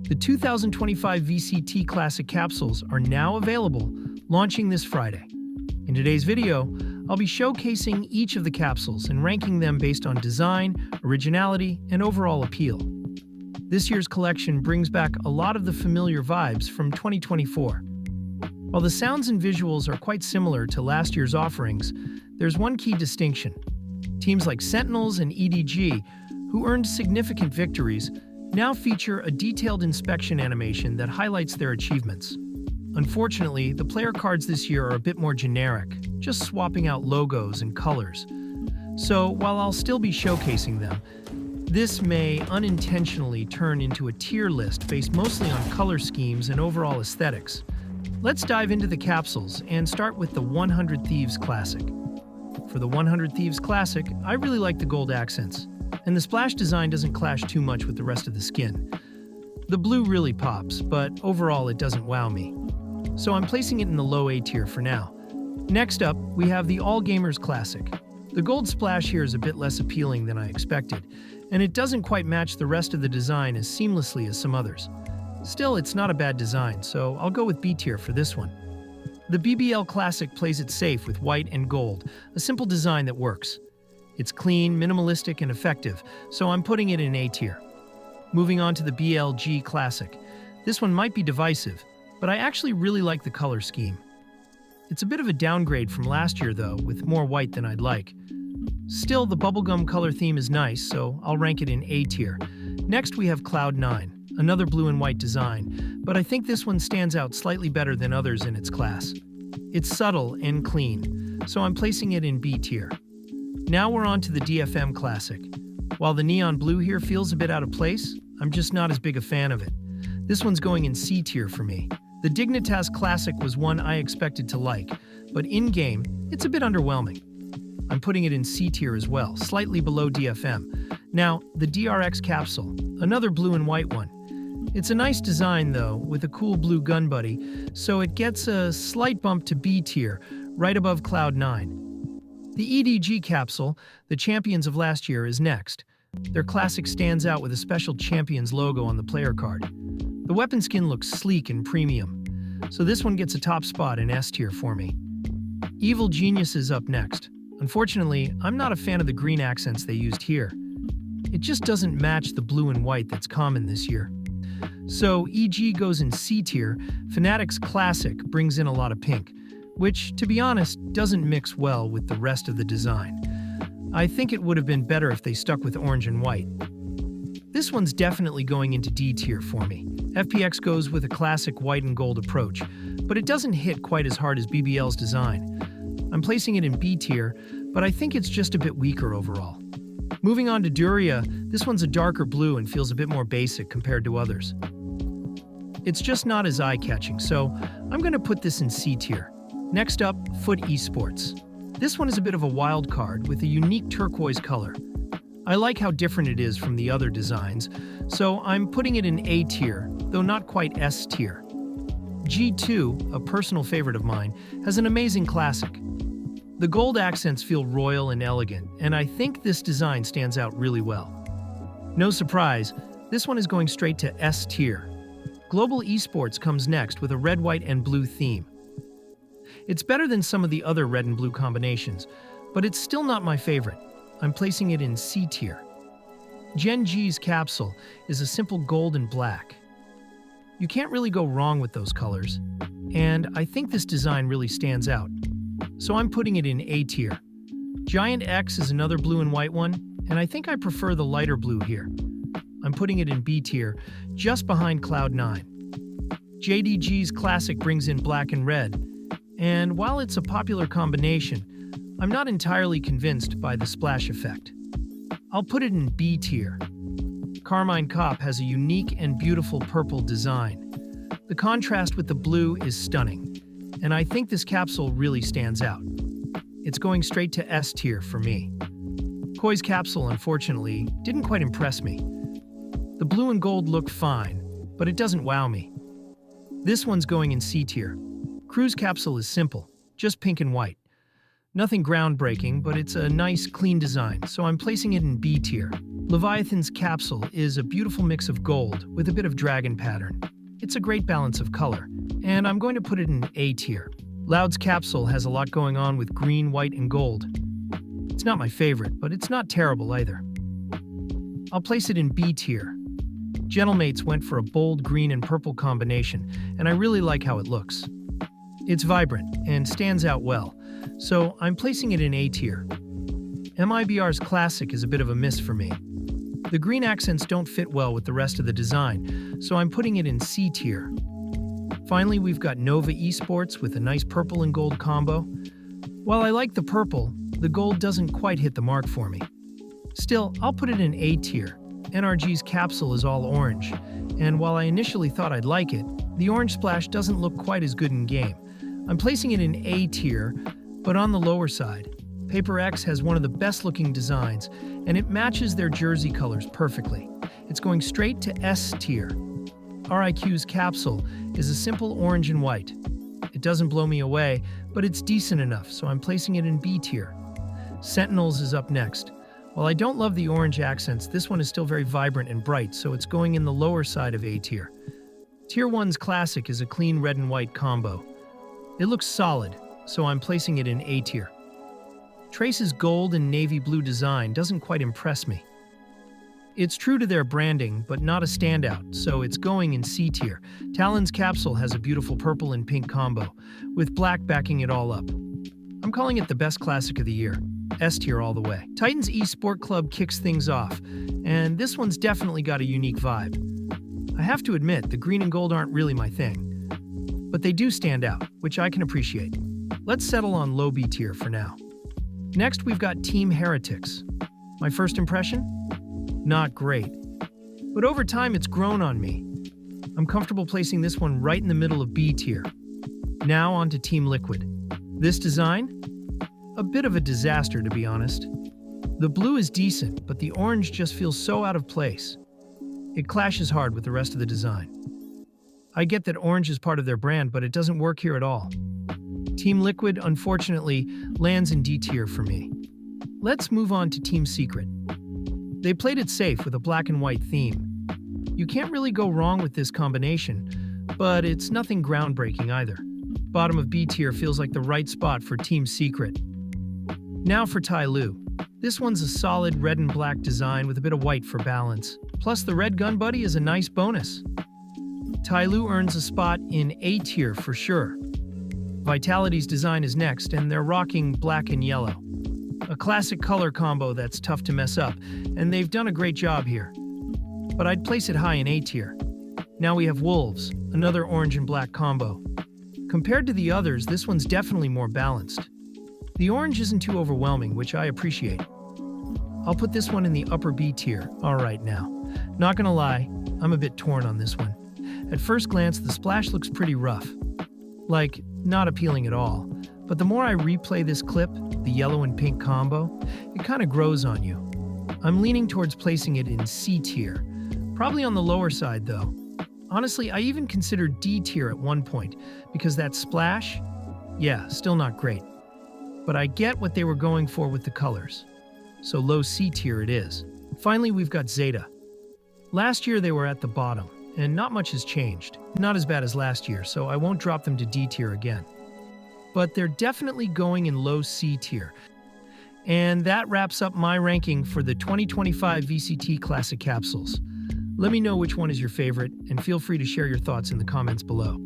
The 2025 VCT Classic Capsules are now available, launching this Friday. In today's video, I'll be showcasing each of the capsules and ranking them based on design, originality, and overall appeal. This year's collection brings back a lot of the familiar vibes from 2024. While the sounds and visuals are quite similar to last year's offerings, there's one key distinction. Teams like Sentinels and EDG, who earned significant victories, now feature a detailed inspection animation that highlights their achievements. Unfortunately, the player cards this year are a bit more generic, just swapping out logos and colors. So, while I'll still be showcasing them, this may unintentionally turn into a tier list based mostly on color schemes and overall aesthetics. Let's dive into the capsules and start with the 100 Thieves Classic. For the 100 Thieves Classic, I really like the gold accents, and the splash design doesn't clash too much with the rest of the skin. The blue really pops, but overall it doesn't wow me. So I'm placing it in the low A tier for now. Next up, we have the All Gamers Classic. The gold splash here is a bit less appealing than I expected, and it doesn't quite match the rest of the design as seamlessly as some others. Still, it's not a bad design, so I'll go with B tier for this one. The BBL Classic plays it safe with white and gold, a simple design that works. It's clean, minimalistic, and effective, so I'm putting it in A tier. Moving on to the BLG Classic. This one might be divisive, but I actually really like the color scheme. It's a bit of a downgrade from last year though, with more white than I'd like. Still, the bubblegum color theme is nice, so I'll rank it in A tier. Next we have Cloud9, another blue and white design, but I think this one stands out slightly better than others in its class. It's subtle and clean, so I'm placing it in B tier. Now we're on to the DFM Classic. While the neon blue here feels a bit out of place, I'm just not as big a fan of it. This one's going in C tier for me. The Dignitas Classic was one I expected to like, but in-game, it's a bit underwhelming. I'm putting it in C tier as well, slightly below DFM. Now, the DRX Capsule, another blue and white one. It's a nice design though, with a cool blue gun buddy, so it gets a slight bump to B tier, right above Cloud9. The EDG Capsule, the champions of last year, is next. Their classic stands out with a special Champions logo on the player card. The weapon skin looks sleek and premium, so this one gets a top spot in S tier for me. Evil Genius is up next. Unfortunately, I'm not a fan of the green accents they used here. It just doesn't match the blue and white that's common this year. So EG goes in C tier. Fnatic's Classic brings in a lot of pink, which, to be honest, doesn't mix well with the rest of the design. I think it would have been better if they stuck with orange and white. This one's definitely going into D tier for me. FPX goes with a classic white and gold approach, but it doesn't hit quite as hard as BBL's design. I'm placing it in B tier, but I think it's just a bit weaker overall. Moving on to Duria, this one's a darker blue and feels a bit more basic compared to others. It's just not as eye-catching, so I'm going to put this in C tier. Next up, Foot Esports. This one is a bit of a wild card with a unique turquoise color. I like how different it is from the other designs, so I'm putting it in A tier, though not quite S tier. G2, a personal favorite of mine, has an amazing classic. The gold accents feel royal and elegant, and I think this design stands out really well. No surprise, this one is going straight to S tier. Global Esports comes next with a red, white, and blue theme. It's better than some of the other red and blue combinations, but it's still not my favorite. I'm placing it in C tier. Gen G's Capsule is a simple gold and black. You can't really go wrong with those colors, and I think this design really stands out. So I'm putting it in A tier. Giant X is another blue and white one, and I think I prefer the lighter blue here. I'm putting it in B tier, just behind Cloud9. JDG's Classic brings in black and red, and while it's a popular combination, I'm not entirely convinced by the splash effect. I'll put it in B tier. Carmine Cop has a unique and beautiful purple design. The contrast with the blue is stunning, and I think this capsule really stands out. It's going straight to S tier for me. Koi's Capsule, unfortunately, didn't quite impress me. The blue and gold look fine, but it doesn't wow me. This one's going in C tier. Crew's Capsule is simple, just pink and white. Nothing groundbreaking, but it's a nice, clean design, so I'm placing it in B tier. Leviathan's Capsule is a beautiful mix of gold with a bit of dragon pattern. It's a great balance of color, and I'm going to put it in A tier. Loud's Capsule has a lot going on with green, white, and gold. It's not my favorite, but it's not terrible either. I'll place it in B tier. Gentlemates went for a bold green and purple combination, and I really like how it looks. It's vibrant and stands out well, so I'm placing it in A tier. MIBR's Classic is a bit of a miss for me. The green accents don't fit well with the rest of the design, so I'm putting it in C tier. Finally, we've got Nova Esports with a nice purple and gold combo. While I like the purple, the gold doesn't quite hit the mark for me. Still, I'll put it in A tier. NRG's Capsule is all orange, and while I initially thought I'd like it, the orange splash doesn't look quite as good in game. I'm placing it in A tier, but on the lower side. Paper X has one of the best looking designs, and it matches their jersey colors perfectly. It's going straight to S tier. RIQ's Capsule is a simple orange and white. It doesn't blow me away, but it's decent enough, so I'm placing it in B tier. Sentinels is up next. While I don't love the orange accents, this one is still very vibrant and bright, so it's going in the lower side of A tier. Tier 1's Classic is a clean red and white combo. It looks solid, so I'm placing it in A tier. Trace's gold and navy blue design doesn't quite impress me. It's true to their branding, but not a standout, so it's going in C tier. Talon's Capsule has a beautiful purple and pink combo, with black backing it all up. I'm calling it the best classic of the year. S tier all the way. Titan's Esport Club kicks things off, and this one's definitely got a unique vibe. I have to admit, the green and gold aren't really my thing, but they do stand out, which I can appreciate. Let's settle on low B tier for now. Next, we've got Team Heretics. My first impression? Not great. But over time, it's grown on me. I'm comfortable placing this one right in the middle of B tier. Now on to Team Liquid. This design? A bit of a disaster, to be honest. The blue is decent, but the orange just feels so out of place. It clashes hard with the rest of the design. I get that orange is part of their brand, but it doesn't work here at all. Team Liquid, unfortunately, lands in D tier for me. Let's move on to Team Secret. They played it safe with a black and white theme. You can't really go wrong with this combination, but it's nothing groundbreaking either. Bottom of B tier feels like the right spot for Team Secret. Now for Tai Lu. This one's a solid red and black design with a bit of white for balance. Plus the red gun buddy is a nice bonus. Tai Lu earns a spot in A tier for sure. Vitality's design is next, and they're rocking black and yellow. A classic color combo that's tough to mess up, and they've done a great job here. But I'd place it high in A tier. Now we have Wolves, another orange and black combo. Compared to the others, this one's definitely more balanced. The orange isn't too overwhelming, which I appreciate. I'll put this one in the upper B tier. Alright now. Not gonna lie, I'm a bit torn on this one. At first glance, the splash looks pretty rough. Like, not appealing at all. But the more I replay this clip, the yellow and pink combo, it kind of grows on you. I'm leaning towards placing it in C tier. Probably on the lower side though. Honestly, I even considered D tier at one point, because that splash, yeah, still not great. But I get what they were going for with the colors. So low C tier it is. Finally, we've got Zeta. Last year they were at the bottom, and not much has changed. Not as bad as last year, so I won't drop them to D tier again. But they're definitely going in low C tier. And that wraps up my ranking for the 2025 VCT Classic Capsules. Let me know which one is your favorite, and feel free to share your thoughts in the comments below.